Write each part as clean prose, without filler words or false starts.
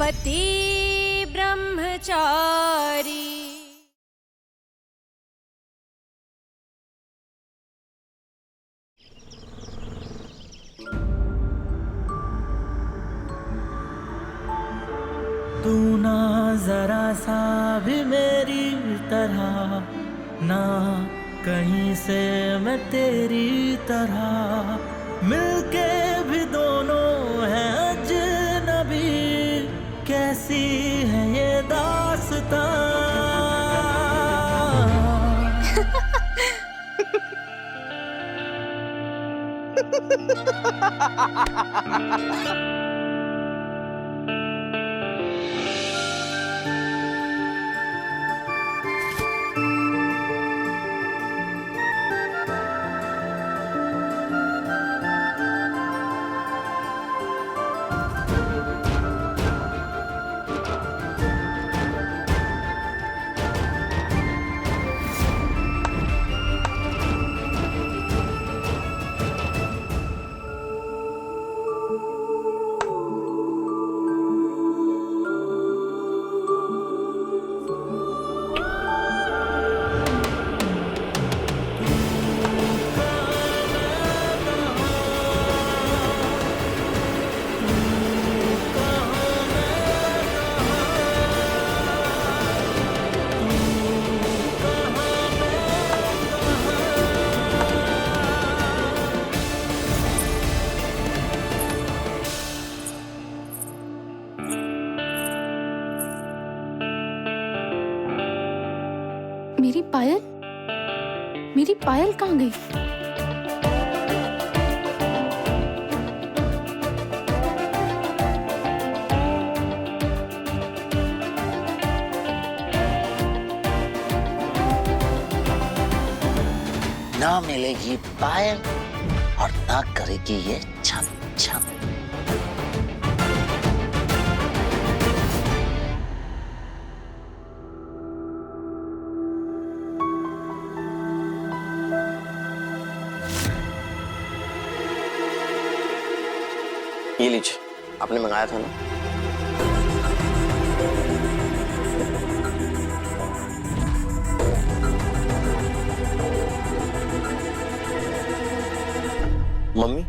पति ब्रह्मचारी। तू ना जरा सा भी मेरी तरह, ना कहीं से मैं तेरी तरह, मिलके भी दोनों हैं अजनबी, कैसी है ये दास्तां। मेरी पायल कहाँ गई? ना मिलेगी पायल और ना करेगी ये छम छम। ये लीजिए, आपने मंगाया था ना। मम्मी,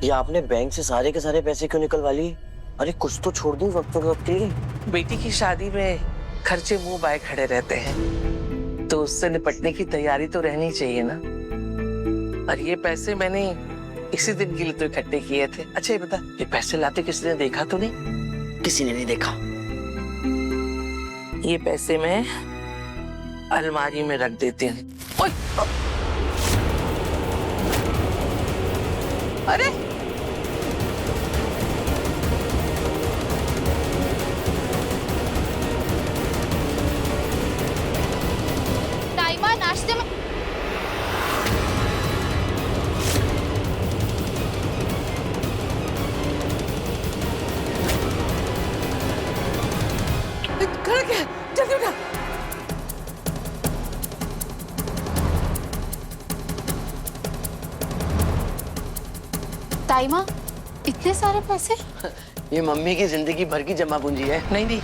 ये आपने बैंक से सारे के सारे पैसे क्यों निकलवा लिए? अरे कुछ तो छोड़ दूं वक्त के लिए। बेटी की शादी में खर्चे मुंह बाय खड़े रहते हैं, तो उससे निपटने की तैयारी तो रहनी चाहिए ना। और ये पैसे मैंने इसी दिन के लिए तो इकट्ठे किए थे। अच्छा ये बता, ये पैसे लाते किसी ने देखा तो नहीं? किसी ने नहीं देखा। ये पैसे मैं अलमारी में रख देती हूँ। अरे ताइमा नाश्ते में खड़ा क्या? जल्दी उठा। ताइमा, इतने सारे पैसे? ये मम्मी की जिंदगी भर की जमा पूंजी है। नहीं नहीं,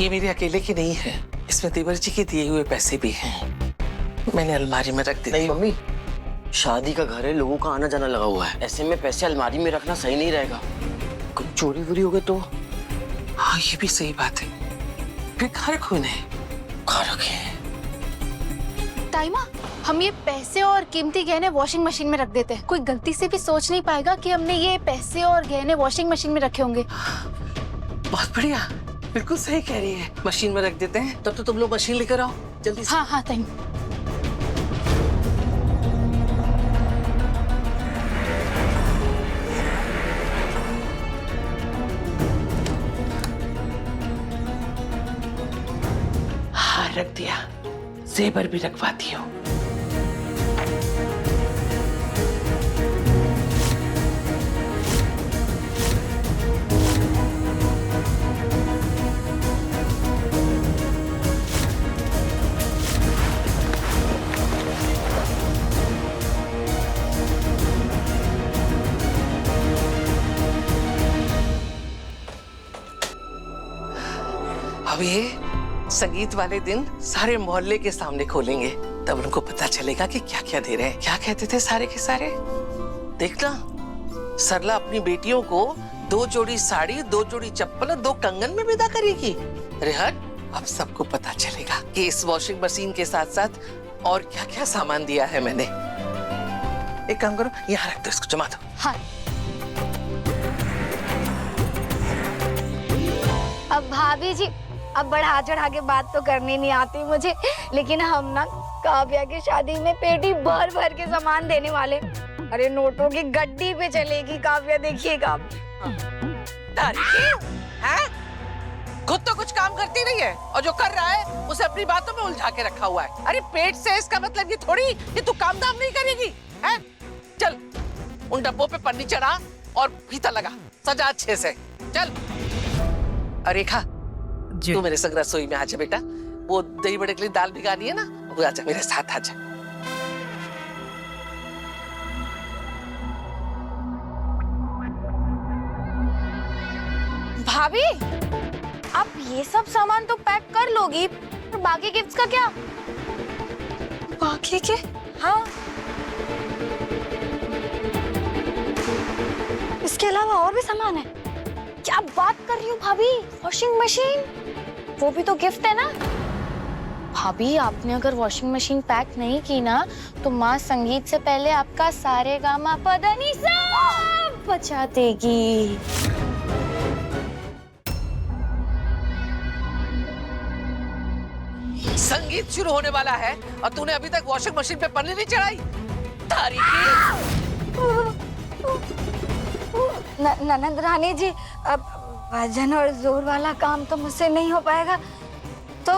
ये मेरे अकेले की नहीं है, इसमें देवर जी के दिए हुए पैसे भी हैं। मैंने अलमारी में रख दिए। नहीं मम्मी, शादी का घर है, लोगों का आना जाना लगा हुआ है, ऐसे में पैसे अलमारी में रखना सही नहीं रहेगा। कुछ चोरी वोरी हो गए तो? हाँ ये भी सही बात है। फिर घर खून है। कहाँ रखे? ताइमा, हम ये पैसे और कीमती गहने वॉशिंग मशीन में रख देते हैं। कोई गलती से भी सोच नहीं पाएगा कि हमने ये पैसे और गहने वॉशिंग मशीन में रखे होंगे। बहुत बढ़िया, बिल्कुल सही कह रही है। मशीन में रख देते हैं। तब तो तुम लोग मशीन लेकर आओ जल्दी से। हाँ हाँ ताइमा। हाँ रख दिया, जेबर भी रखवाती हूँ। अब ये संगीत वाले दिन सारे मोहल्ले के सामने खोलेंगे, तब उनको पता चलेगा कि क्या क्या दे रहे हैं। क्या कहते थे सारे के सारे? देखना, सरला अपनी बेटियों को 2 जोड़ी साड़ी, 2 जोड़ी चप्पल और 2 कंगन में विदा करेगी। अरे हट, अब सबको पता चलेगा कि इस वॉशिंग मशीन के साथ साथ और क्या क्या सामान दिया है मैंने। एक काम करो, यहाँ रख दो, इसको जमा दो। हाँ। अब भाभी जी, अब बढ़ा चढ़ा के बात तो करनी नहीं आती मुझे, लेकिन हम ना काव्या की शादी में पेटी भर भर के सामान देने वाले। अरे नोटों की गड्डी पे चलेगी काव्या, देखिएगा। खुद तो कुछ काम करती नहीं है और जो कर रहा है उसे अपनी बातों में उलझा के रखा हुआ है। अरे पेट से इसका मतलब ये थोड़ी कि तू काम धाम नहीं करेगी है? चल उन डब्बों पे पन्नी चढ़ा और फीता लगा, सजा अच्छे से। चल। और रेखा, तू मेरे संग रसोई में आजा बेटा। वो दही बड़े के लिए दाल भिगानी है ना, वो आजा मेरे साथ आजा। भाभी, आप ये सब सामान तो पैक कर लोगी, पर बाकी गिफ्ट्स का क्या? बाकी के? हाँ, इसके अलावा और भी सामान है? क्या बात कर रही हो भाभी? वॉशिंग मशीन, वो भी तो गिफ्ट है ना? भाभी, आपने अगर वॉशिंग मशीन पैक नहीं की ना, तो माँ संगीत से पहले आपका सारे गामा पदानी सब बचा देगी। संगीत शुरू होने वाला है और तूने अभी तक वॉशिंग मशीन पे पन्नी नहीं चढ़ाई। तारीखी। ननद रानी जी, अब वजन और जोर वाला काम तो मुझसे नहीं हो पाएगा, तो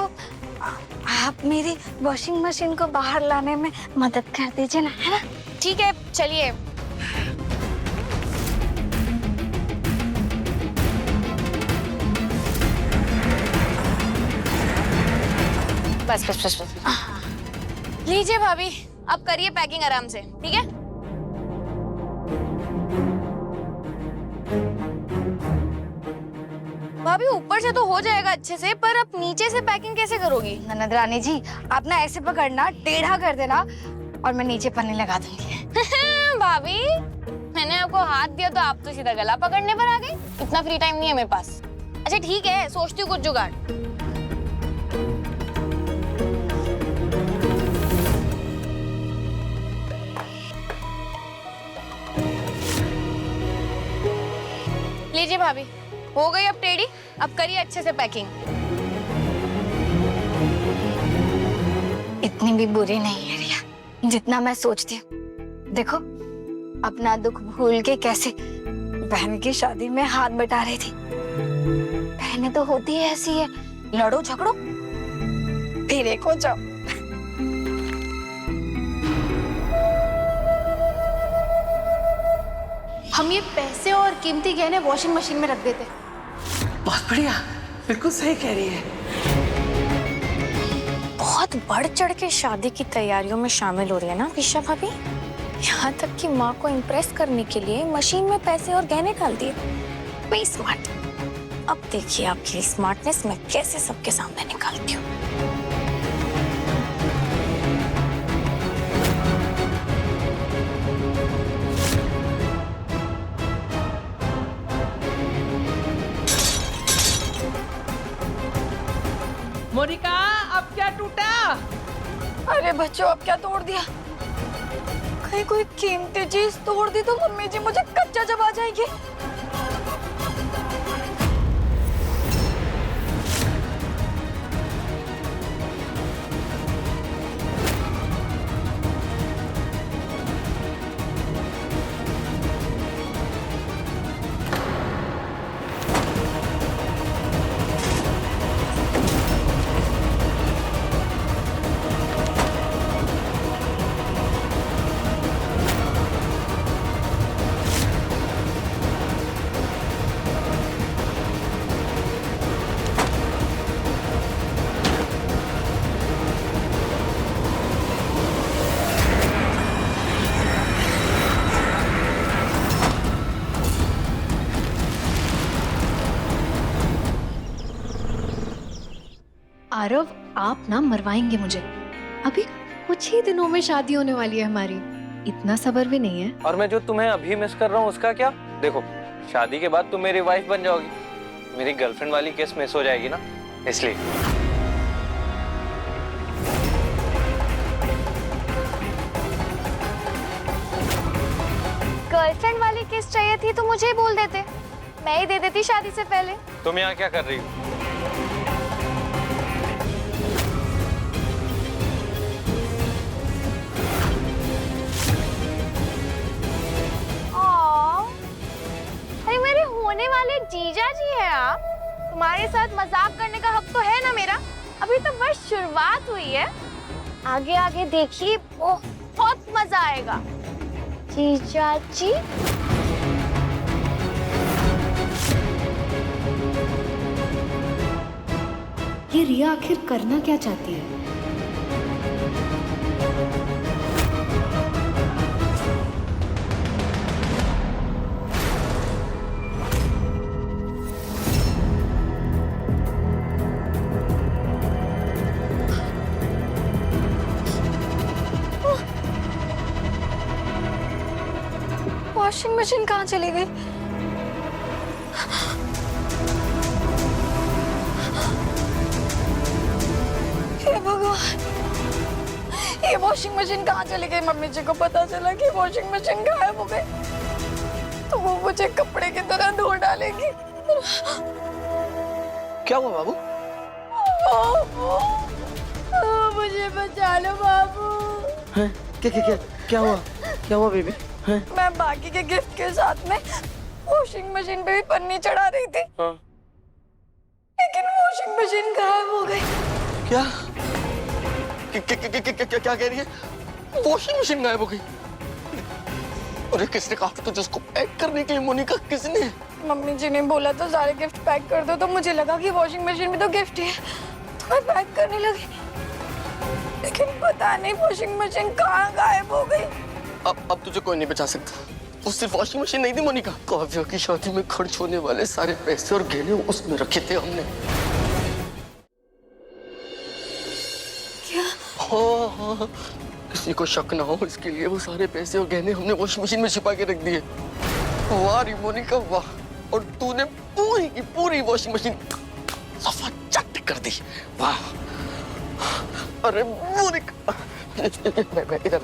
आप मेरी वॉशिंग मशीन को बाहर लाने में मदद कर दीजिए ना, है ना? ठीक है, चलिए। बस बस बस बस। लीजिए भाभी, अब करिए पैकिंग आराम से, ठीक है? भाभी, ऊपर से तो हो जाएगा अच्छे से, पर अब नीचे से पैकिंग कैसे करोगी? ननद रानी जी, आप ना ऐसे पकड़ना, टेढ़ा कर देना और मैं नीचे पन्नी लगा दूंगी। भाभी, मैंने आपको हाथ दिया तो आप तो सीधा गला पकड़ने पर आ गई। इतना फ्री टाइम नहीं है मेरे पास। अच्छा ठीक है, सोचती हूँ कुछ जुगाड़। लीजिए भाभी, हो गई अब टेढ़ी, अब करिए अच्छे से पैकिंग। इतनी भी बुरी नहीं है रिया, जितना मैं सोचती हूँ। देखो, अपना दुख भूल के कैसे बहन की शादी में हाथ बटा रही थी। बहनें तो होती है ऐसी है, लड़ो झगड़ो फिर एक हो जाओ। हम ये पैसे और कीमती गहने वॉशिंग मशीन में रख देते। बहुत बढ़िया, बिल्कुल सही कह रही है। बहुत बढ़ चढ़ के शादी की तैयारियों में शामिल हो रही है ना विशा भाभी। यहाँ तक कि माँ को इम्प्रेस करने के लिए मशीन में पैसे और गहने डाल दिए। बड़ी स्मार्ट। अब देखिए आपकी स्मार्टनेस मैं कैसे सबके सामने निकालती हूँ। मोनिका, अब क्या टूटा? अरे बच्चों, अब क्या तोड़ दिया? कहीं कोई कीमती चीज तोड़ दी तो मम्मी जी मुझे कच्चा जब आ जाएगी। आरव, आप ना मरवाएंगे मुझे। अभी कुछ ही दिनों में शादी होने वाली है हमारी, इतना सब्र भी नहीं है। और मैं जो तुम्हें अभी मिस कर रहा हूँ उसका क्या? देखो, शादी के बाद तुम मेरी वाइफ बन जाओगी, मेरी गर्लफ्रेंड वाली केस मिस हो जाएगी ना, इसलिए। गर्लफ्रेंड वाली किस चाहिए थी तो मुझे ही बोल देते, मैं ही दे देती शादी से पहले। तुम यहाँ क्या कर रही हो? अरे मेरे होने वाले जीजा जी हैं आप, तुम्हारे साथ मजाक करने का हक तो है ना मेरा। अभी तो बस शुरुआत हुई है, आगे आगे देखिए बहुत मजा आएगा। जीजा जी ये रिया आखिर करना क्या चाहती है? वॉशिंग मशीन कहाँ चली गई? हे भगवान, ये वॉशिंग मशीन कहाँ चली गई? मम्मी जी को पता चला कि वॉशिंग मशीन गायब हो गई तो वो मुझे कपड़े की तरह धो डालेगी। क्या हुआ बाबू? मुझे बचा लो बाबू। हैं? क्या हुआ? क्या हुआ बेबी? हैं? मैं बाकी के गिफ्ट के साथ में वॉशिंग मशीन पे भी पन्नी चढ़ा रही थी, हाँ। लेकिन वॉशिंग मशीन गायब हो गई। क्या? क्या कह रही है? वॉशिंग मशीन गायब हो गई? अरे किसने कहा था तुझे उसको पैक करने के लिए मोनिका? किसने? मम्मी जी ने बोला तो सारे गिफ्ट पैक कर दो, तो मुझे लगा कि वॉशिंग मशीन में तो गिफ्ट ही है, तो मैं पैक करने लगी, लेकिन पता नहीं वॉशिंग मशीन कहाँ गायब हो गई। अब तुझे कोई नहीं बचा सकता। वो सिर्फ वॉशिंग मशीन नहीं थी मोनिका, काव्या की शादी में खर्च होने वाले सारे पैसे और गहने उसमें रखे थे हमने। क्या? हाँ, किसी को शक ना हो इसके लिए वो सारे पैसे और गहने हमने वॉशिंग मशीन में छिपा के रख दिए। वाह री मोनिका वाह, और तूने पूरी की पूरी वॉशिंग मशीन सफा चट कर दी। वाह, अरे मोनिका इधर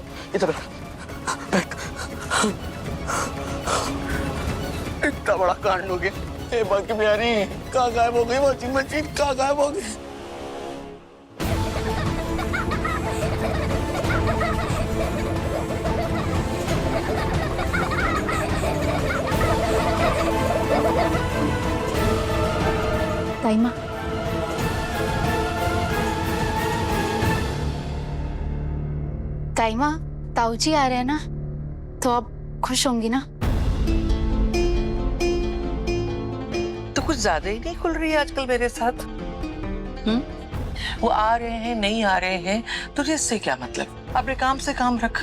इतना बड़ा कांड हो गया। ए बाकी प्यारी, कहाँ गायब हो गई वॉशिंग मशीन? कहाँ गायब हो गई? ताईमा, ताईमा, ताऊजी आ रहे हैं ना, तो आप खुश होंगी ना? तो कुछ ज्यादा ही नहीं खुल रही है आजकल मेरे साथ। वो आ रहे हैं नहीं आ रहे हैं, तुझे इससे क्या मतलब? अपने काम से काम रख।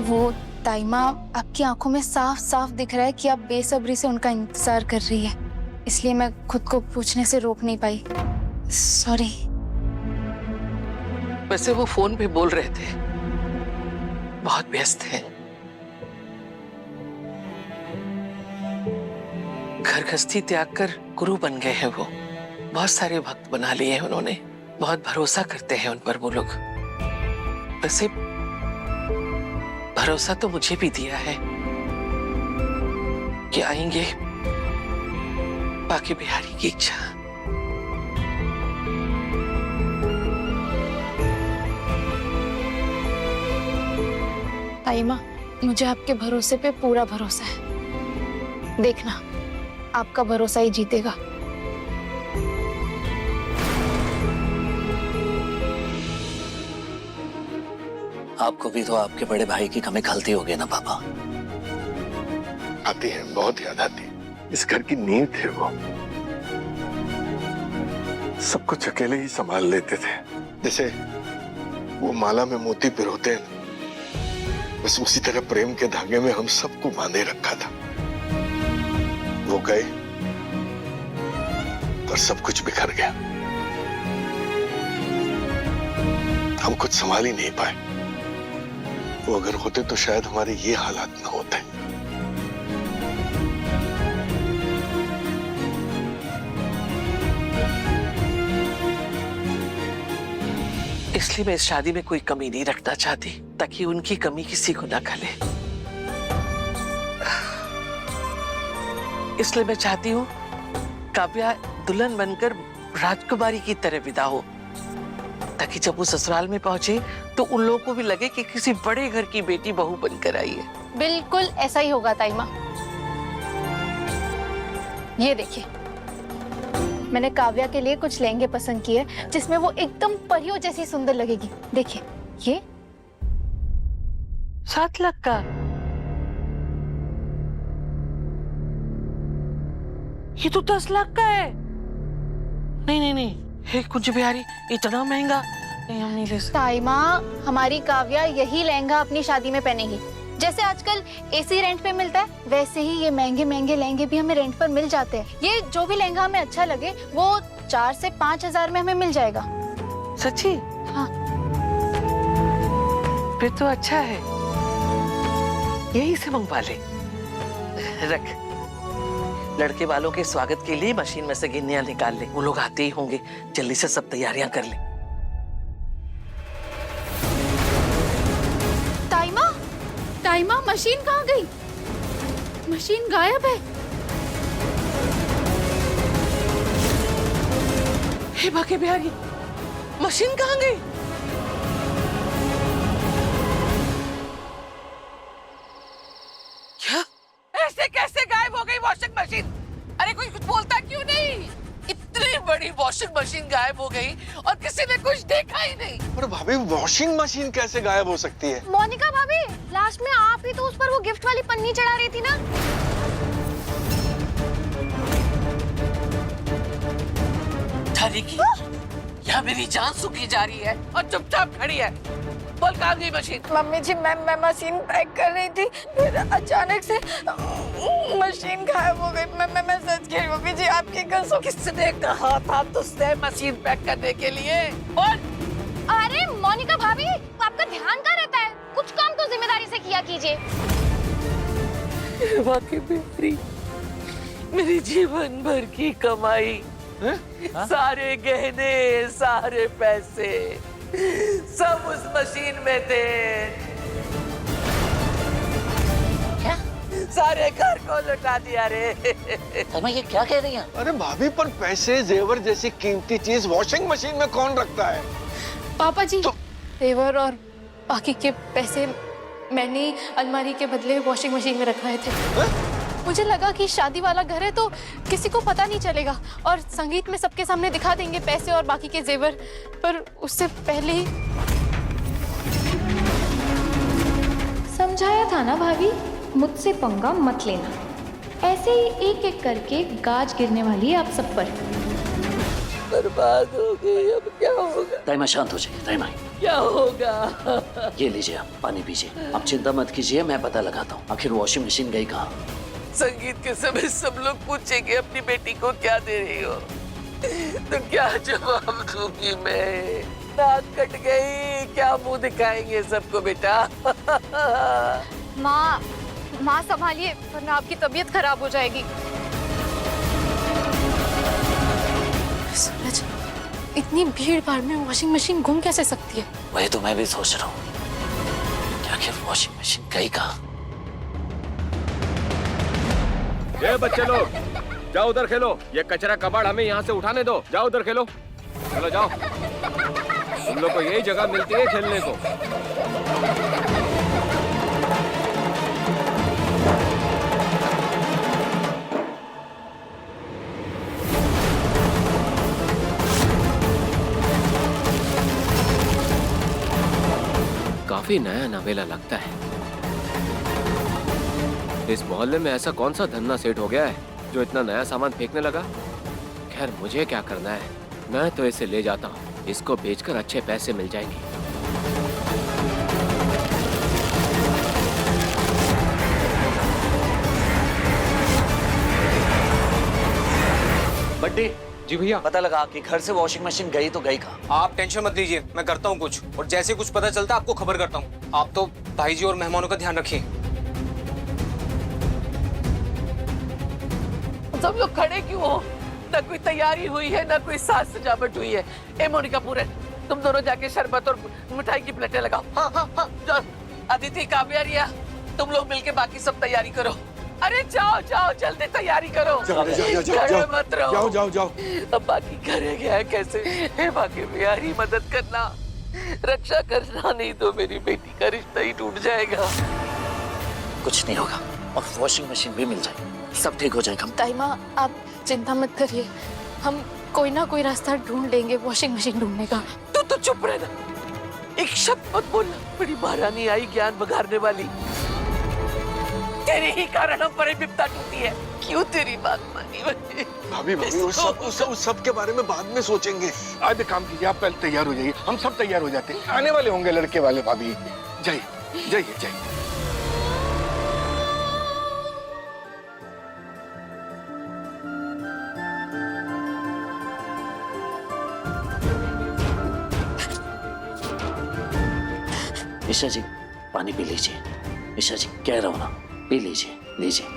वो ताईमा, आपकी आंखों में साफ साफ दिख रहा है कि आप बेसब्री से उनका इंतजार कर रही है, इसलिए मैं खुद को पूछने से रोक नहीं पाई। सॉरी। वैसे वो फोन पे बोल रहे थे, बहुत व्यस्त है। घर गृहस्थी त्याग कर गुरु बन गए हैं वो। बहुत सारे भक्त बना लिए हैं उन्होंने, बहुत भरोसा करते हैं उन पर वो लोग। वैसे भरोसा तो मुझे भी दिया है कि आएंगे, बाकी बिहारी की इच्छा। ताईमा, मुझे आपके भरोसे पे पूरा भरोसा है, देखना आपका भरोसा ही जीतेगा। आपको भी तो आपके बड़े भाई की कमी खलती होगी ना पापा? आती है, बहुत याद आती है। इस घर की नींव थे वो, सब कुछ अकेले ही संभाल लेते थे। जैसे वो माला में मोती पिरोते हैं, बस उसी तरह प्रेम के धागे में हम सबको बांधे रखा था। वो गए और सब कुछ बिखर गया। हम कुछ संभाल ही नहीं पाए। वो अगर होते तो शायद हमारे ये हालात ना होते। इसलिए मैं इस शादी में कोई कमी नहीं रखना चाहती, ताकि उनकी कमी किसी को ना खले। इसलिए मैं चाहती हूँ काव्या दुल्हन बनकर राजकुमारी की तरह विदा हो, ताकि जब वो ससुराल में पहुंचे तो उन लोगों को भी लगे कि किसी बड़े घर की बेटी बहू बनकर आई है। बिल्कुल ऐसा ही होगा ताई माँ। ये देखिए, मैंने काव्या के लिए कुछ लहंगे पसंद किए जिसमें वो एकदम परियों जैसी सुंदर लगेगी। देखिए, ये 7 लाख का। ये तो 10 लाख का है। नहीं नहीं नहीं, हे कुछ बिहारी, इतना महंगा नहीं, हम नहीं ले सकते। ताई माँ, हमारी काव्या यही लहंगा अपनी शादी में पहनेगी। जैसे आजकल एसी रेंट पे मिलता है, वैसे ही ये महंगे महंगे लहंगे भी हमें रेंट पर मिल जाते हैं। ये जो भी लहंगा हमें अच्छा लगे वो 4 से 5 हजार में हमें मिल जाएगा। सच्ची? हाँ। फिर तो अच्छा है, यही से मंगवा ले। रख, लड़के वालों के स्वागत के लिए मशीन में से गिन्नियां निकाल ले। वो लोग आते ही होंगे, जल्दी से सब तैयारियां कर ले। ताई माँ, मशीन कहाँ गई? मशीन गायब है। हे बाके बिहारी, मशीन कहाँ गई? क्या? ऐसे कैसे गायब हो गई वॉशिंग मशीन? अरे कोई कुछ बोलता क्यों नहीं? इतनी बड़ी वॉशिंग मशीन गायब हो गई और किसी ने कुछ देखा ही नहीं। पर भाभी, वॉशिंग मशीन कैसे गायब हो सकती है? मोनिका भाभी, लास्ट में आप ही तो उस पर वो गिफ्ट वाली पन्नी चढ़ा रही थी ना। की यहाँ मेरी जान सूखी जा रही है और चुपचाप खड़ी है। बोल कहाँ गई मशीन? मम्मी जी, मैं मशीन पैक कर रही थी, फिर अचानक से मशीन गायब हो गई। मैं सच कह रही हूँ मम्मी जी, आपकी कसम। किसने कहा था तुझसे मशीन पैक करने के लिए? बोल। अरे मोनिका भाभी, आपका ध्यान कहाँ रहता है? कुछ काम तो जिम्मेदारी से किया कीजिए। वाकई मेरी मेरी जीवन भर की कमाई, सारे गहने, सारे पैसे सब उस मशीन में थे। क्या? सारे घर को लुटा दिया रे। तमा ये क्या कह रही हैं? अरे भाभी, पर पैसे जेवर जैसी कीमती चीज वॉशिंग मशीन में कौन रखता है? पापा जी, तेवर और बाकी के पैसे मैंने अलमारी के बदले वॉशिंग मशीन में रखवाए थे। मुझे लगा कि शादी वाला घर है तो किसी को पता नहीं चलेगा और संगीत में सबके सामने दिखा देंगे पैसे और बाकी के जेवर, पर उससे पहले ही समझाया था ना भाभी, मुझसे पंगा मत लेना। ऐसे ही एक एक करके गाज गिरने वाली है आप सब पर। बर्बाद हो गई, अब क्या होगा? ताइमा शांत हो जाइए। ताइमा, क्या होगा? ये लीजिए, आप पानी पीजिए। आप चिंता मत कीजिए, मैं पता लगाता हूँ आखिर वॉशिंग मशीन गई कहाँ। संगीत के समय सब लोग पूछेंगे अपनी बेटी को क्या दे रही हो, तो क्या जवाब दूंगी मैं? नाक कट गई, क्या मुंह दिखाएंगे सबको बेटा? माँ संभालिए वरना आपकी तबीयत खराब हो जाएगी। सूरज, इतनी भीड़ भाड़ में वॉशिंग मशीन गुम कैसे सकती है? वही तो मैं भी सोच रहा हूँ कि आखिर वॉशिंग मशीन गई कहाँ। ये बच्चे लोग, जाओ उधर खेलो। ये कचरा कबाड़ हमें यहाँ से उठाने दो। जाओ उधर खेलो, चलो जाओ। तुम लोग को यही जगह मिलती है खेलने को। काफी नया नवेला लगता है। इस मोहल्ले में ऐसा कौन सा धन्ना सेठ हो गया है जो इतना नया सामान फेंकने लगा? खैर, मुझे क्या करना है, मैं तो इसे ले जाता हूँ। इसको बेचकर अच्छे पैसे मिल जाएंगे। बड्डी, जी भैया। पता लगा कि घर से वॉशिंग मशीन गई तो गई कहाँ। आप टेंशन मत लीजिए, मैं करता हूँ कुछ, और जैसे कुछ पता चलता आपको खबर करता हूँ। आप तो भाई जी और मेहमानों का ध्यान रखिए। सब लोग खड़े क्यों हो? ना कोई तैयारी हुई है, ना कोई साज सजावट हुई है। ए मोनिका पूरन, तुम दोनों जाके शरबत और मिठाई की प्लेटें लगाओ। हाँ हाँ हाँ, जाओ। अदिति, काव्या, रिया, तुम लोग मिलके बाकी सब तैयारी करो। अरे जाओ जाओ, जल्दी तैयारी करो। खड़े मत रहो। जाओ जाओ जाओ। अब बाकी घरे गया है कैसे? हे बाकी बिहारी, मदद करना, रक्षा करना, नहीं तो मेरी बेटी का रिश्ता ही टूट जाएगा। कुछ नहीं होगा और वॉशिंग मशीन भी मिल जाएगी, सब ठीक हो जाएगा। ताई माँ, आप चिंता मत करिए, हम कोई ना कोई रास्ता ढूंढ लेंगे वॉशिंग मशीन ढूंढने का। तू तो चुप रहना, एक शब्द मत बोलना। बड़ी महारानी आई ज्ञान बघारने वाली। तेरे ही कारण हम पर विपदा टूटी है। क्यों तेरी बात मानी? भाभी भाभी उस सब के बारे में बाद में सोचेंगे। आज एक काम कीजिए, आप पहले तैयार हो जाइए, हम सब तैयार हो जाते हैं। आने वाले होंगे लड़के वाले। भाभी जाइए जाइए जाइए। ईशा जी पानी पी लीजिए। ईशा जी कह रहा हूं ना, पी लीजिए लीजिए।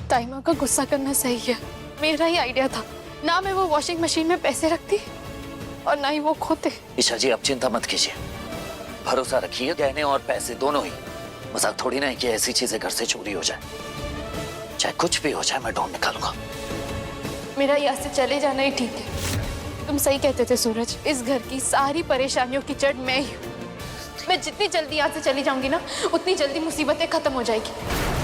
ताई माँ का गुस्सा करना सही है, मेरा ही आइडिया था। ना मैं वो वॉशिंग मशीन में पैसे रखती और ना ही वो खोते। ईशा जी आप चिंता मत कीजिए, भरोसा रखिए, गहने और पैसे दोनों ही। मजाक थोड़ी ना है कि ऐसी चीजें घर से चोरी हो जाए। चाहे कुछ भी हो जाए, मैं ढूंढ निकालूंगा। मेरा यहाँ से चले जाना ही ठीक है। तुम सही कहते थे सूरज, इस घर की सारी परेशानियों की जड़ मैं ही हूँ। मैं जितनी जल्दी यहाँ से चली जाऊंगी ना, उतनी जल्दी मुसीबतें खत्म हो जाएगी।